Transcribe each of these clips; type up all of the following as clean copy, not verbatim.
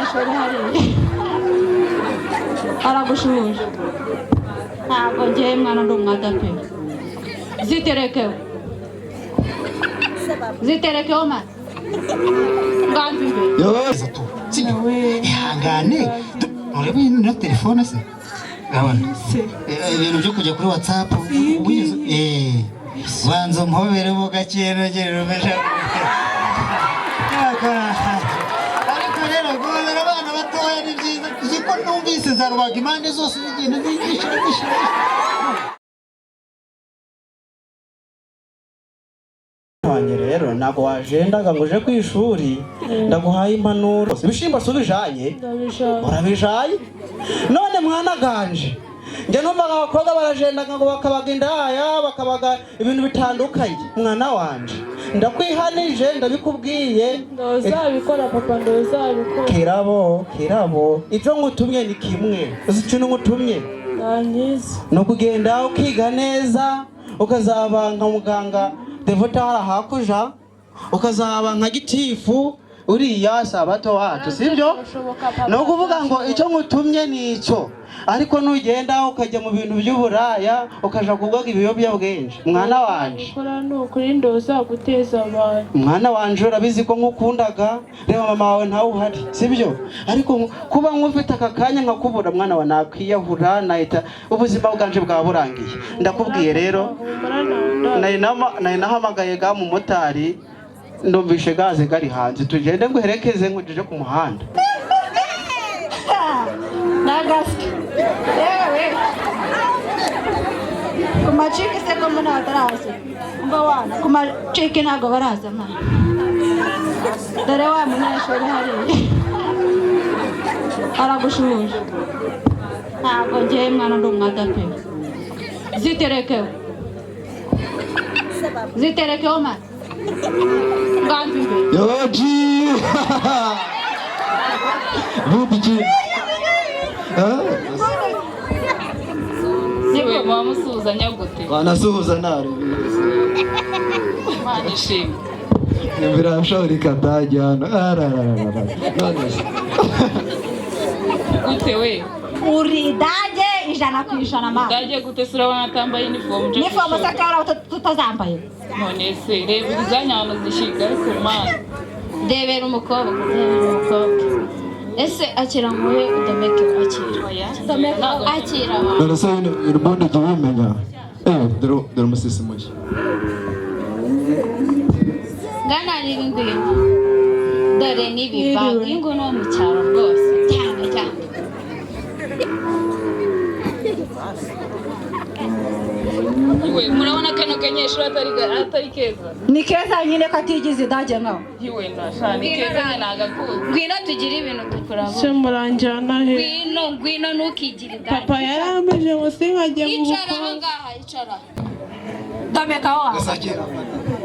umunyeshuri hariya aragushuje ntabwo ngiye mwana ndi umwadape ziterekeho mwana nganzi imbere yose tu ihangane urebe na telefone se gabana ibintu byo kujya kuri WhatsApp banza mpobere mu gakeno gerumesha ariko rero gobera abana batoya ni byiza ziko numvise zarwaga impande zose zigenda zigisha wanjye rero ntabwo wajendaga ngo uje ku ishuri ndaguhaye impanuro ibishimbo subijanye urabijaye none mwana ganje njye numvaga abakobwa barajendaga ngo bakabaga indaya bakabaga ibintu bitandukanye mwana wanje ndakwihanije ndabikubwiye ndozabikora papa ndozabikora kirabo icyo ngutumye ni kimwe uzi ikintu ngutumye no kugenda ukiga neza ukazaba nka muganga Devota hakuja ukazaba nka gitifu uriya sabato wacu sibyo no kuvuga ngo icyo ngutumye nicyo ariko nugenda ukajya mu bintu by'uburaya ukaja kuvuga ibiyobyabwenge mwana wanje ukora no kuri ndoza guteza abantu mwana wanje urabizi ko nkukundaga reba mama wawe ntawe uhari sibyo ariko kuba nkufite aka kanya nkakubura mwana wa nakwiyahura nahita ubuzima bwanje bwa burangiye ndakubwiye rero nari nahamagaye ga mu motari ndumvishe gaze gari hanze tugende nguherekeze nkujije ku muhanda nagaske ewe kumachiki se ko muna ataraze mba wana kumachiki ntago baraza mwana dore wa munyeshuri hariya aragushuje ntabwo ngiye mwana ndi umwadape ziterekeho mwana nganzi imbere yoji bubiji niwe wamusuhuzanya gute wanasuhuza nare manishimwe birashobora ikadajyana none gute we uri dage ijana ku ijana mama dage gute sura wanatambaye uniform sakara tutazambaye none se reba izanyana zishiga ariko mana debera umukobwa ese akira ngoye udomeke akira none se urubundi jumenya dore umusisi mushya ngana n'ibingwino dore n'ibivanga ingo no mu cyaro rwose cyane iwe murabona kano kanyeshuri atari keza ni keza nyine katigize idage nkaho iwe ndashaka ni keza nyine nagakunda ngwino tugire ibintu dukora se muranjyana he ngwino ntukigire idage papa yarambeje ngo sinkajye mu icara bukwe ahangaha icara domekaho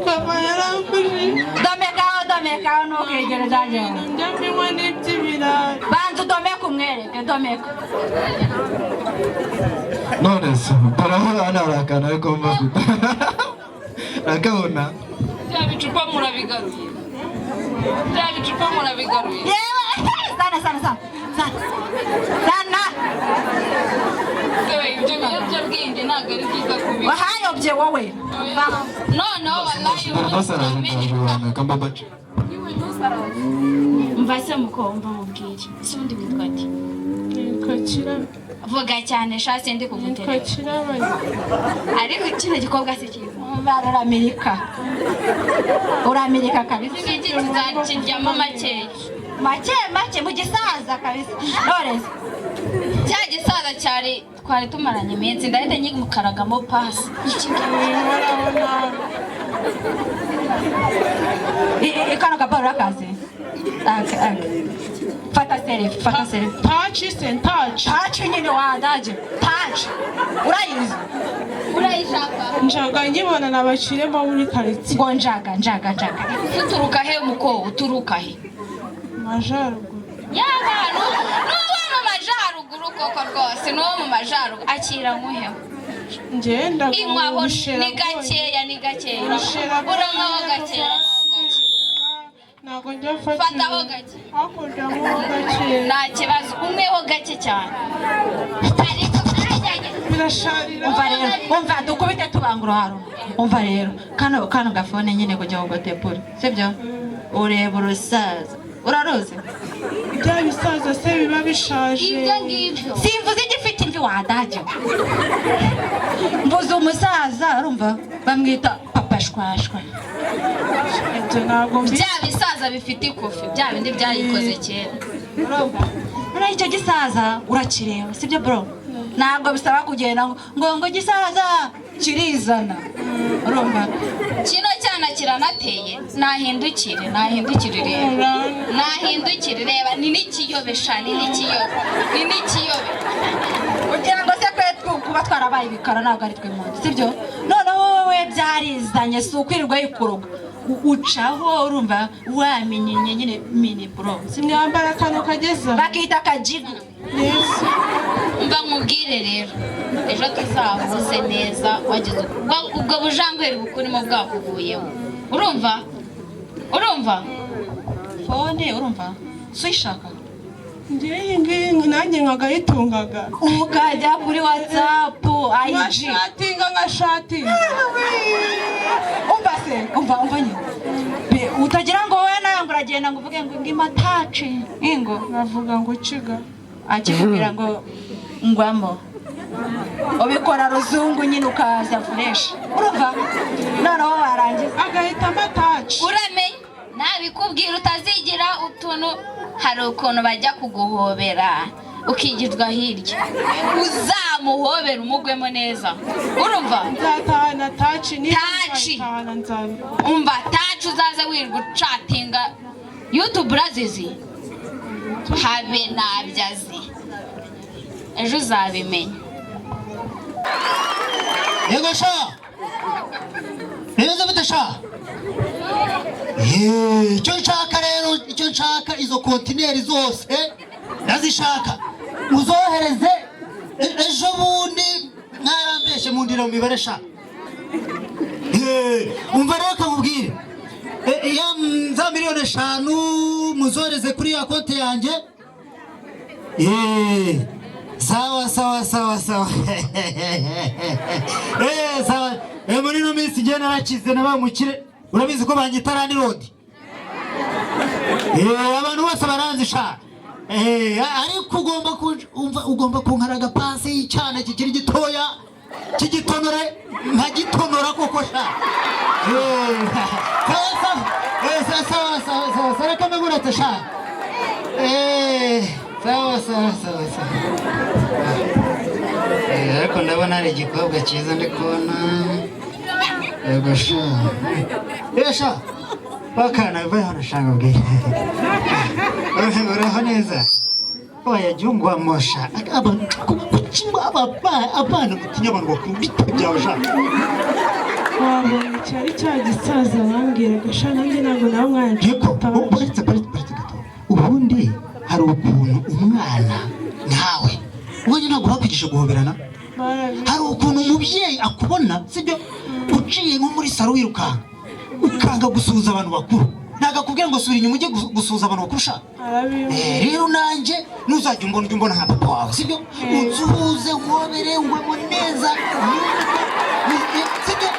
papa yarambeje domekaho ntukigire idage njya mbinywa n'iby'ibirayi banza udomeka umwereke domeka none se barahora anarakana ariko mbafite nakabona bya bicupa murabigaruye sana ibyo biyobyabwenge ntabwo ari byiza kubika wahayobye wowe noneho wallahi kambabaca mva se mukomva mubwire si undi witwa ati kakira vuga cyane shasi ndi kugutera kakira ariko kino gikobwa si cyiza uramerika kabisa igihe kizakiryamo make mu gisaza kabisa none cya gisaza twari tumaranye iminsi ndahita nyimukaragamo pasi ikano kaparo akazi fata selfie touch nyine wadaje touch urayishaka njaga nkibona nabashiremo muri karitsiye ngo njaga uturuka he muko uturuka he majaruguru y'abantu n'uwo mu majaruguru koko rwose n'uwo mu majaruguru akira nkuheho ngenda inkwaho ni gakeya urankaho gakeya ntabwo njya mfatira fataho gake hakurya nk'uwo gake nta kibazo umweho gake cyane ariko birasharira umva rero umva dukubite tubangura hano umva rero kano gafone nyine kugira ngo gatepure sibyo ureba urusaza uraruzi bya bisaza se biba bishaje ibyo ngibyo simvuze igifite imvi wadajya mvuze umusaza urumva bamwita papa shwashwa ibyo ntabwo mbi bya bisaza bifite ikofi bya bindi byayikoze kera urumva uriya icyo gisaza urakireba sibyo bro ntabwo bisaba kugenda ngo gisaza kirizana urumva kino cyana kiranateye nahindukire reba nahindukire reba ni n'ikiyobe sha ni n'ikiyobe kugira ngo se kwe kuba twarabaye ibikara ntabwo ari twe muntu sibyo noneho wowe byarizanye si ukwirirwa yikuruga ucaho urumva wamenye nyine mini bro mwambara akantu kageza bakita akajigo neza mba nkubwire rero ejo tuzavuze neza wageze ubwo bujangweri bukurimo bwakuvuyemo urumva fone urumva suyishaka ngewe iyi ngiyi nanjye nkagayitungaga ukajya kuri whatsapp IG ngashatinga umva nyine utagira ngo wowe nawe ngo uragenda ngo uvuge ngo imataci ingo bavuga ngo uciga akikubwira ngo ngwamo ubikora ruzungu nyine ukaza fureshi urumva noneho warangiza agahita amataci uramenye nabikubwira utazigira utuntu hari ukuntu bajya kuguhobera ukigizwa hirya uzamuhobera umugwemo neza urumva nzatahana taci taci umva taci uzaze wirirwa ucatinga YouTube urazizi habe nabyazi ejo uzabimenya yego sha neza bite sha icyo nshaka rero icyo nshaka izo kontineri zose ndazishaka uzohereze ejo bundi mwarambeshe mu ndira mu mibare sha umva rero kamubwire za miliyoni 5 muzohereze kuri ya konti yanjye sawa sawa muri no minsi njye narakize nabamukire urabizi ko banyita Rani Road abantu bose baranzisha ariko ugomba kunkaraga pasi y'icyana kikiri gitoya kigitonore nkagitonora koko sha sawa reka mugurate sha sawa ariko ndabona ari igikobwa cyiza ndi kubona yego sha bakana bivaye hano shanga ubwire uraho neza oya jungwa mosha kuchimba abana gutinya abantu bakuru bitabyao sha wabonye cyari cya gisaza bambwiraga sha nanjye ntabwo nawe mwanje uretse gato ubundi hari ukuntu umwana nkawe ubonye ntabwo bakwigisha guhoberana hari ukuntu umubyeyi akubona sibyo uciye nko muri saro wirukanka ukanga gusuhuza abantu bakuru ntago akubwira ngo sura inyuma ujye gusuhuza abantu bakuru sha rero nanjye ntuzajya umbona nka papa wawe sibyo unsuhuze uhobere ngwemo neza sibyo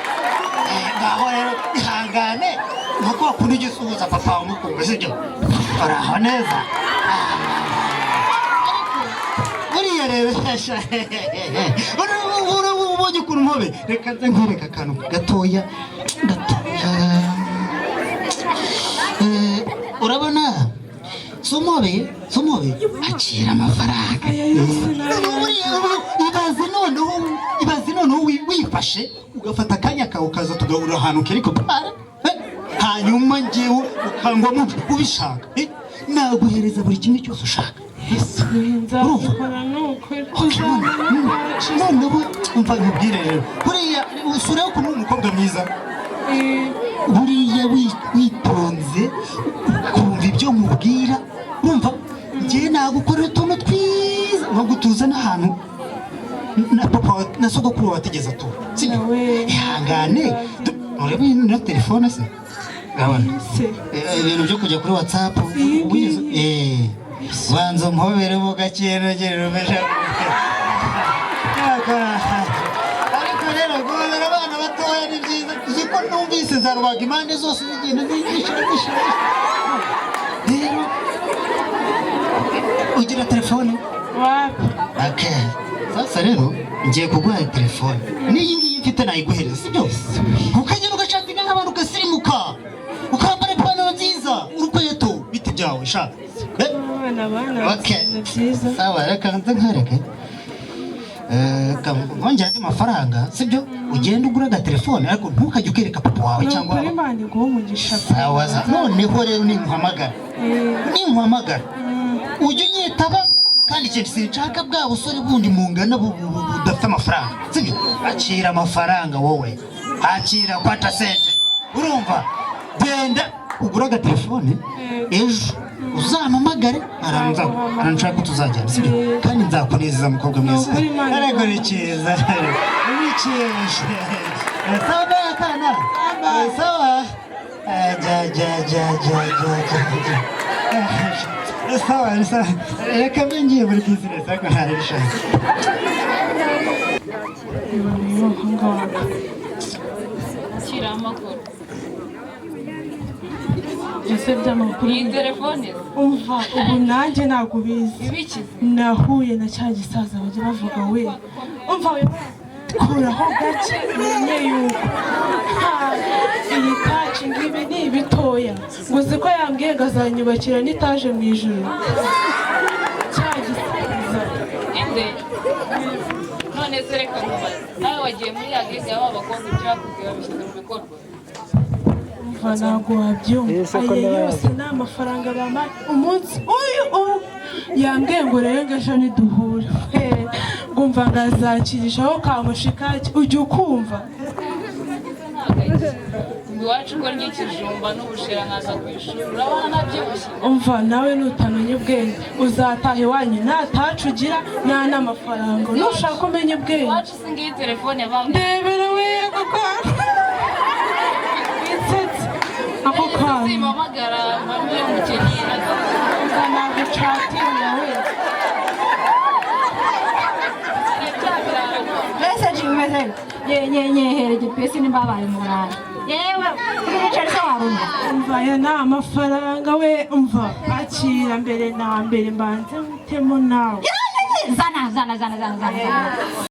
ngaho rero ihangane nkuko wakunda ujye usuhuza papa wawe mukumva sibyo uraho neza buriya rero sha ubonye ukuntu mpobe reka nze nkwereka akantu gatoya urabona somobe akira amafaranga ibaze noneho wifashe ugafata akanya kawe ukaza tugahurira ahantu keriko hanyuma njyewe ukangwamo ubishaka naguhereza buri kimwe cyose ushaka noneho umva nkubwire rero buriya usure ukuntu umukobwa mwiza buriya witonze ukumva ibyo mubwira urumva njyewe nagukorera utuntu twiza nkagutuza n'ahantu na papa na sogokuru wategeza tu ihangane ureba ino telefone se gabana se ibintu byo kujya kuri WhatsApp banza mpobere mu gakenogere rumesha ariko rero guhobera abana batoya ni byiza uziko numvise za rubaga impande zose zigenda zigisha rero ugira telefone wapi okay sasa rero ngiye kuguha telefone n'iyi ngiyi mfite nayiguhereza sibyo ukagenda ugacatinga nk'abantu ugasirimuka ukambara ipantaro nziza urukweto biti byawe shaka abana okay byiza sawa reka nkareke nkongera andi mafaranga sibyo ugenda ugura agatelefone ariko ntukajye ukereka papa wawe cyangwa kuri mani guha umugisha sawa noneho rero ninkuhamagara ujye unyitaba kandi ikintu sinshaka bwa busore bundi mungana budafite amafaranga sibyo akira amafaranga wowe akira kwata sente urumva genda ugura agatelefone ejo uzampamagare aranshaka ko tuzajyana sibyo kandi nzakunezeza mukobwa mwiza ariko ni cyiza ni cyiza sawa kana sawa sawa reka ngiye muri business ariko ntari bishaka shyira amakuru ese by'amakuru iyi telefone umva ubu nanjye ntabwo ubizi ibiki nahuye na cya gisaza bajya bavuga we umva we kuraho gake umenye yuko iyi taci ngibi ni ibitoya ngo uzi ko yambwiye ngo azanyubakira n'itaje mu ijoro cya gisaza inde none se reka nkubaze nawe wagiye muri ya gege y'aba bakobwa ibyo bakubwiye babishyize mu bikorwa umva ntabwo wabyumva ayo yose ni amafaranga bamara umunsi uyu yambwiye ngo rero ngo ejo niduhura ngumva ngo azakirishaho kamushikaki ujya ukumva iwacu ko ry'ikijumba n'ubushera nkaza ku ishuri urabona nabyibushye umva nawe nutamenya ubwenge uzataha iwanyu nta tacu ugira nta n'amafaranga nushaka umenya ubwenge iwacu si ngiyi telefone yabaye ndebera we ako kantu witsetse ako kantu zimpamagara bamwe umukeneye nazo umva nagucatinga we message umeze nyehere gipesi nimbabaye murara yewe umuceri se warumva umva aya ni amafaranga we umva akira mbere na mbere mbanze mutemo nawe zana